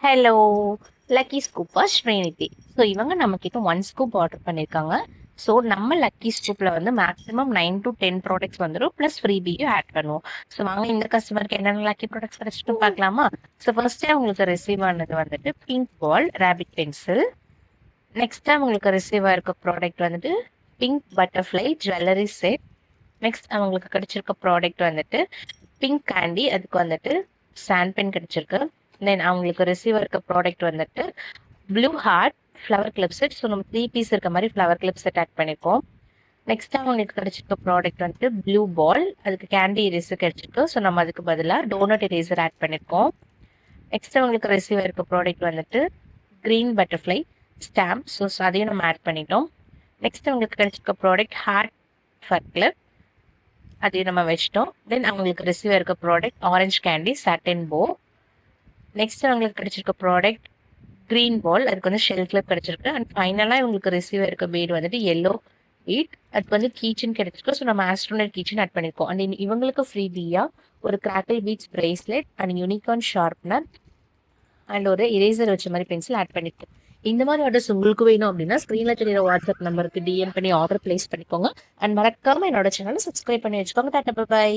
Hello lucky ஸ்கூப்பா Srinidhi. So இவங்க நம்மக்கிட்ட 1 ஸ்கூப் ஆர்டர் பண்ணியிருக்காங்க. ஸோ நம்ம லக்கி ஸ்கூப்பில் வந்து மேக்ஸிமம் 9 to 10 ப்ராடக்ட்ஸ் வந்துடும், ப்ளஸ் ஃப்ரீபியும் ஆட் பண்ணுவோம். ஸோ வாங்க இந்த கஸ்டமருக்கு என்னென்ன லக்கி ப்ராடக்ட்ஸ் கிடைச்சிட்டு பார்க்கலாமா? ஸோ ஃபர்ஸ்டே உங்களுக்கு ரிசீவ் ஆனது வந்துட்டு pink ball rabbit pencil. Next time உங்களுக்கு ரிசீவ் ஆயிருக்க ப்ராடக்ட் வந்துட்டு pink butterfly jewellery set. Next அவங்களுக்கு கிடைச்சிருக்க ப்ராடக்ட் வந்துட்டு பிங்க் கேண்டி, அதுக்கு வந்துட்டு சாண்ட் பென் கிடைச்சிருக்கு. தென் அவங்களுக்கு ரிசீவ் இருக்க ப்ராடக்ட் வந்துட்டு blue heart flower clip set. So நம்ம 3 பீஸ் இருக்க மாதிரி ஃப்ளவர் கிளிப் செட் ஆட் பண்ணியிருக்கோம். நெக்ஸ்ட் அவங்களுக்கு கிடைச்சிருக்க ப்ராடக்ட் வந்துட்டு ப்ளூ பால், அதுக்கு கேண்டி இரேசர் கிடைச்சிருக்கு. ஸோ நம்ம அதுக்கு பதிலாக டோனட் இரேசர் ஆட் பண்ணியிருக்கோம். நெக்ஸ்ட் அவங்களுக்கு ரிசீவ் இருக்க ப்ராடக்ட் வந்துட்டு க்ரீன் பட்டர்ஃப்ளை ஸ்டாம்ப். ஸோ அதையும் நம்ம ஆட் பண்ணிட்டோம். நெக்ஸ்ட் அவங்களுக்கு கிடைச்சிருக்க ப்ராடக்ட் ஹார்ட் ஃபர் கிளிப், அதையும் நம்ம வச்சிட்டோம். தென் அவங்களுக்கு ரிசீவ் இருக்க ப்ராடக்ட் ஆரஞ்சு கேண்டி சாட்டின் போ. நெக்ஸ்ட் அவங்களுக்கு கிடைச்சிருக்க ப்ராடக்ட் க்ரீன் பால், அதுக்கு வந்து ஷெல் கிளிப் கிடைச்சிருக்கு. அண்ட் ஃபைனலாக இவங்களுக்கு ரிசீவ் இருக்க பீட் வந்துட்டு எல்லோ பீட், அதுக்கு வந்து கீச்சன் கிடைச்சிருக்கு. ஸோ நம்ம ஆஸ்ட்ரோனட் கீச்சன் ஆட் பண்ணியிருக்கோம். அண்ட் இவங்களுக்கு ஃப்ரீபியா ஒரு crackle beads bracelet and unicorn sharpener and ஒரு இரேசர் வச்ச மாதிரி பென்சில் ஆட் பண்ணியிருக்கோம். இந்த மாதிரி ஆர்டர்ஸ் உங்களுக்கு வேணும் அப்படின்னா ஸ்க்ரீனில் தெரியுற வாட்ஸ்அப் நம்பருக்கு டிஎம் பண்ணி ஆர்டர் பிளேஸ் பண்ணிக்கோங்க. அண்ட் மறக்காம என்னோட சேனலை சப்ஸ்கிரைப் பண்ணி வச்சுக்கோங்க. Tata by.